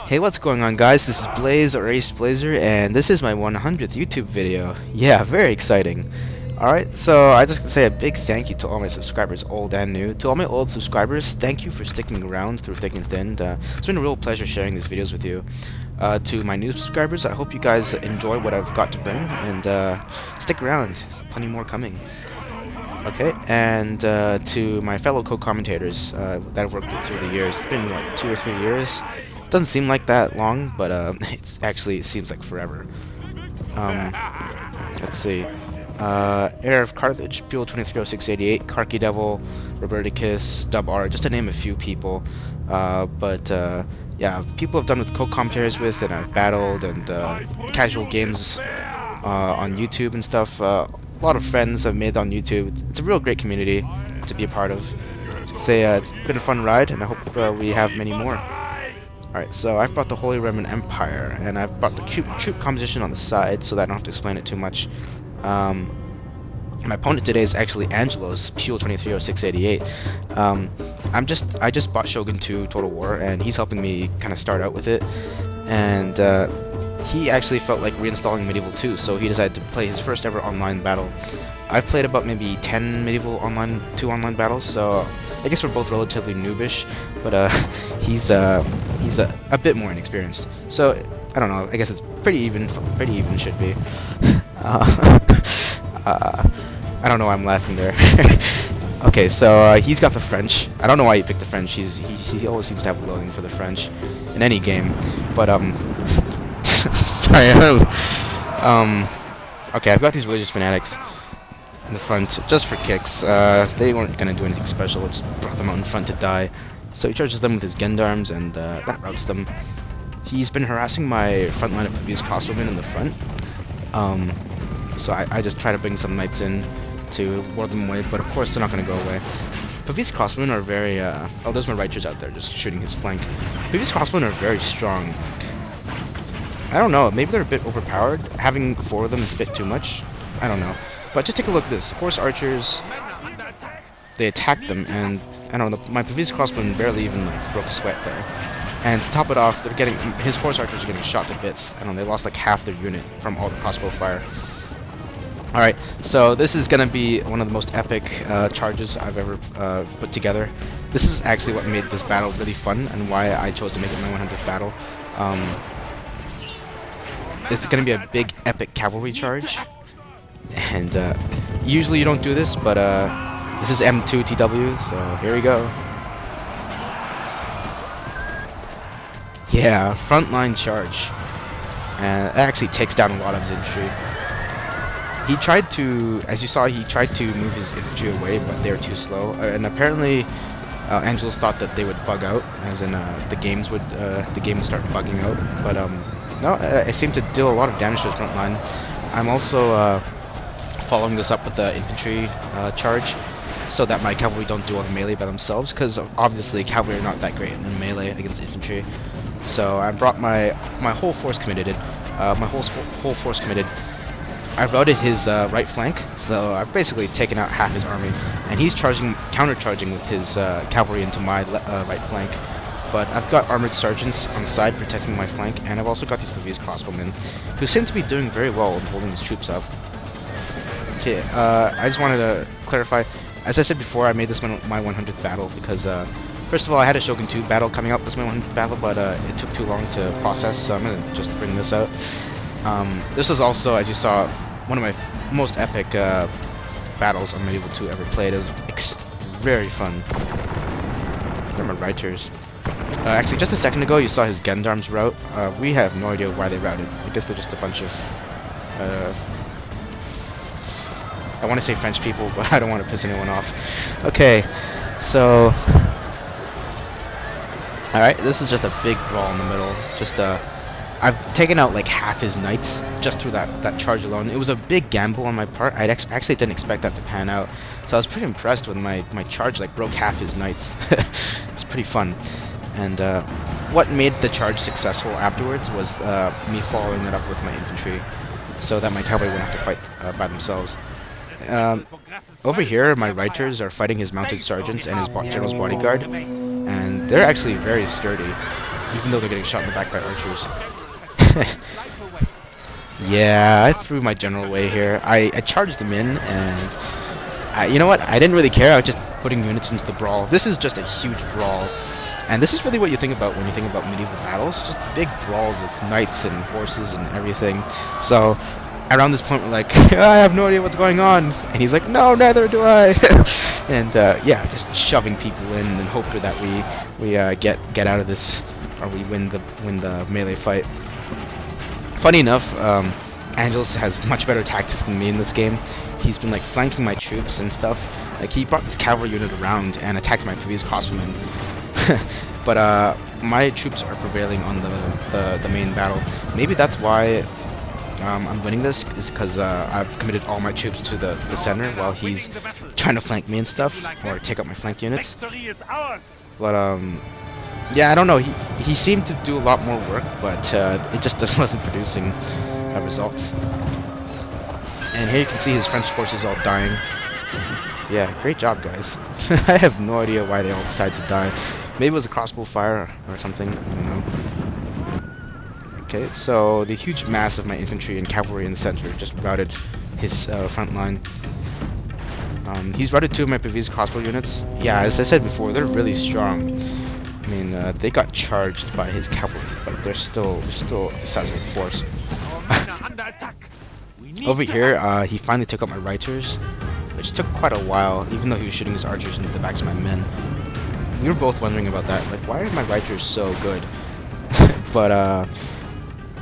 Hey, what's going on, guys? This is Blaze or Ace Blazer, and this is my 100th YouTube video. Yeah, very exciting. Alright, so I just can say a big thank you to all my subscribers, old and new. To all my old subscribers, thank you for sticking around through thick and thin. It's been a real pleasure sharing these videos with you. To my new subscribers, I hope you guys enjoy what I've got to bring, and stick around. There's plenty more coming. Okay, and to my fellow co-commentators that I've worked with through the years. It's been like 2 or 3 years. Doesn't seem like that long, but it seems like forever. Let's see. Heir of Carthage, Peul230688, Karki Devil, Roberticus, Dub R, just to name a few people. Yeah, people I've done with co-commentators with, and I've battled, and casual games on YouTube and stuff. A lot of friends I've made on YouTube. It's a real great community to be a part of. It's been a fun ride, and I hope we have many more. Alright, so I've brought the Holy Roman Empire, and I've brought the troop composition on the side, so that I don't have to explain it too much. My opponent today is actually Angelos, Peul230688. I just bought Shogun 2 Total War, and he's helping me kind of start out with it. And he actually felt like reinstalling Medieval 2, so he decided to play his first ever online battle. I've played about maybe 10 Medieval 2 online battles, so I guess we're both relatively noobish, but he's a bit more inexperienced. So I don't know. I guess it's pretty even. Pretty even should be. I don't know why I'm laughing there. Okay, so he's got the French. I don't know why he picked the French. He always seems to have a loathing for the French in any game. But sorry. Okay, I've got these religious fanatics in the front just for kicks. They weren't gonna do anything special. I just brought them out in front to die. So he charges them with his gendarmes, and that routs them. He's been harassing my front line of Pavis crossbowmen in the front. So I just try to bring some knights in to ward them away, but of course they're not going to go away. Pavis crossbowmen are very... oh, there's my Righters out there just shooting his flank. Pavis crossbowmen are very strong. I don't know, maybe they're a bit overpowered. Having 4 of them is a bit too much. I don't know. But just take a look at this. Horse archers, they attacked them, and I don't know, my Pavis crossbowman barely even broke a sweat there. And to top it off, they're getting his horse archers are getting shot to bits. I don't know, they lost like half their unit from all the crossbow fire. Alright, so this is gonna be one of the most epic charges I've ever put together. This is actually what made this battle really fun, and why I chose to make it my 100th battle. It's gonna be a big epic cavalry charge, and usually you don't do this, but this is M2 TW, so here we go. Yeah, frontline charge. And that actually takes down a lot of his infantry. He tried to, as you saw, he tried to move his infantry away, but they were too slow. And apparently, Angelos thought that they would bug out, as in the game would start bugging out. But no, I seem to deal a lot of damage to his front line. I'm also following this up with the infantry charge, so that my cavalry don't do all the melee by themselves, because obviously cavalry are not that great in melee against infantry. So I brought my whole force committed. Whole force committed. I've routed his right flank, so I've basically taken out half his army, and he's counter-charging with his cavalry into my right flank. But I've got armored sergeants on the side protecting my flank, and I've also got these Pavis crossbowmen, who seem to be doing very well in holding his troops up. Okay, I just wanted to clarify. As I said before, I made this my 100th battle because, first of all, I had a Shogun 2 battle coming up. This was my 100th battle, but it took too long to process, so I'm going to just bring this out. This was also, as you saw, one of my most epic battles on Medieval 2 ever played. It was very fun. They're my Righters. Actually, just a second ago, you saw his gendarmes route. We have no idea why they routed. I guess they're just a bunch of... I want to say French people, but I don't want to piss anyone off. Okay, so... Alright, this is just a big brawl in the middle. Just, I've taken out like half his knights just through that charge alone. It was a big gamble on my part. I actually didn't expect that to pan out. So I was pretty impressed when my charge like broke half his knights. It's pretty fun. And what made the charge successful afterwards was me following it up with my infantry. so that my cavalry won't have to fight by themselves. Over here, my Reiters are fighting his mounted sergeants and his general's bodyguard, and they're actually very sturdy, even though they're getting shot in the back by archers. Yeah, I threw my general away here. I charged them in, and you know what? I didn't really care. I was just putting units into the brawl. This is just a huge brawl, and this is really what you think about when you think about medieval battles. Just big brawls of knights and horses and everything. So around this point, we're like, I have no idea what's going on, and he's like, no, neither do I. And yeah, just shoving people in and hoping that we get out of this, or we win the melee fight. Funny enough, Angelos has much better tactics than me in this game. He's been like flanking my troops and stuff. Like he brought this cavalry unit around and attacked my previous crossbowmen. But my troops are prevailing on the main battle. Maybe that's why I'm winning this, is because I've committed all my troops to the center while he's trying to flank me and stuff, or take up my flank units. But yeah, I don't know. He seemed to do a lot more work, but it just wasn't producing results. And here you can see his French forces all dying. Yeah, great job, guys. I have no idea why they all decided to die. Maybe it was a crossbow fire or something. I don't know. Okay, so the huge mass of my infantry and cavalry in the center just routed his front line. He's routed 2 of my previous crossbow units. Yeah, as I said before, they're really strong. I mean, they got charged by his cavalry, but they're still a sizable force. Over here, he finally took out my Reiters, which took quite a while, even though he was shooting his archers into the backs of my men. We were both wondering about that, like, why are my Reiters so good? But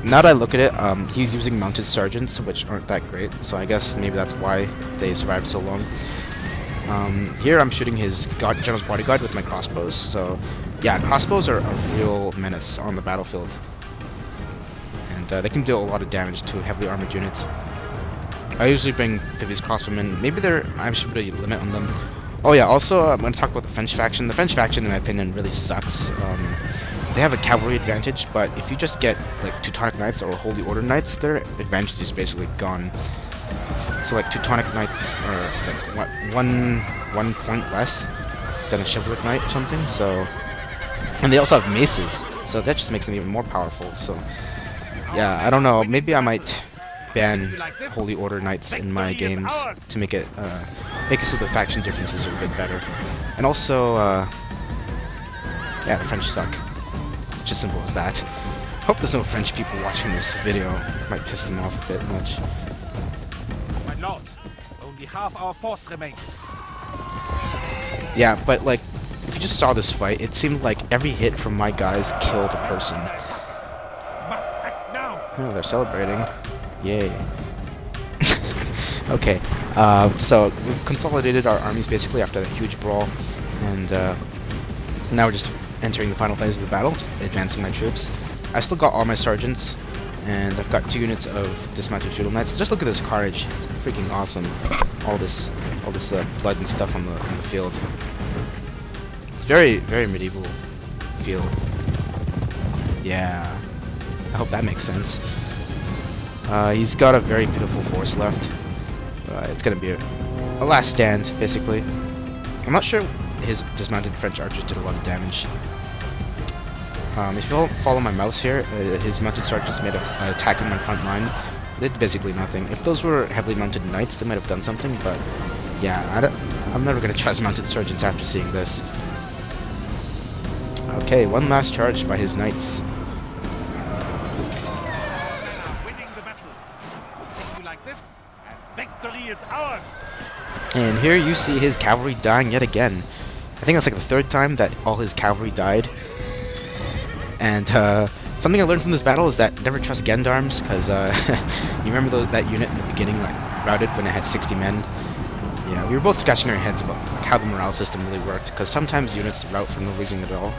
now that I look at it, he's using mounted sergeants, which aren't that great, so I guess maybe that's why they survived so long. Here I'm shooting his general's bodyguard with my crossbows, so yeah, crossbows are a real menace on the battlefield. And they can deal a lot of damage to heavily armored units. I usually bring previous crossbowmen. Maybe I should put a limit on them. Oh yeah, also I'm going to talk about the French faction. The French faction, in my opinion, really sucks. They have a cavalry advantage, but if you just get like Teutonic Knights or Holy Order Knights, their advantage is basically gone. So like Teutonic Knights are like what, one point less than a Chivalric Knight or something. So, and they also have maces, so that just makes them even more powerful. So yeah, I don't know. Maybe I might ban Holy Order Knights in my games to make it so the faction differences are a bit better. And also, yeah, the French suck. Just simple as that. Hope there's no French people watching this video. Might piss them off a bit much. My lord, only half our force remains. Yeah, but like, if you just saw this fight, it seemed like every hit from my guys killed a person. Must act now. Oh, they're celebrating. Yay. Okay, so we've consolidated our armies basically after that huge brawl, and now we're just entering the final phase of the battle, just advancing my troops. I've still got all my sergeants, and I've got 2 units of dismounted feudal knights. Just look at this carnage; it's freaking awesome. All this blood and stuff on the field. It's very, very medieval feel. Yeah, I hope that makes sense. He's got a very pitiful force left. It's gonna be a last stand, basically. I'm not sure his dismounted French archers did a lot of damage. If you follow my mouse here, his mounted sergeants made an attack in my front line. They did basically nothing. If those were heavily mounted knights, they might have done something, but yeah, I'm never gonna trust mounted sergeants after seeing this. Okay, one last charge by his knights. And here you see his cavalry dying yet again. I think that's like the 3rd time that all his cavalry died. And something I learned from this battle is that never trust gendarmes, because you remember that unit in the beginning, like routed when it had 60 men. Yeah, we were both scratching our heads about like how the morale system really worked, because sometimes units rout for no reason at all.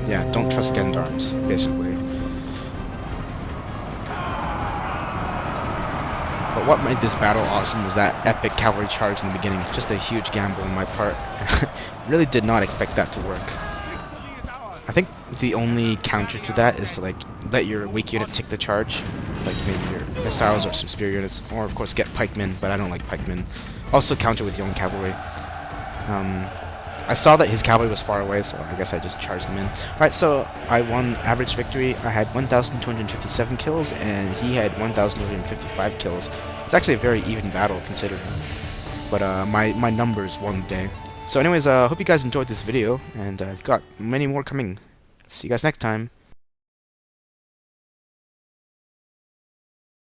Yeah, don't trust gendarmes, basically. But what made this battle awesome was that epic cavalry charge in the beginning. Just a huge gamble on my part. Really did not expect that to work. I think the only counter to that is to like let your weak unit take the charge, like maybe your missiles or some spear units, or of course get pikemen, but I don't like pikemen. Also counter with young cavalry. I saw that his cavalry was far away, so I guess I just charged them in. Alright, so I won average victory. I had 1,257 kills, and he had 1,255 kills. It's actually a very even battle considering. But my numbers won the day. So anyways, hope you guys enjoyed this video, and I've got many more coming. See you guys next time.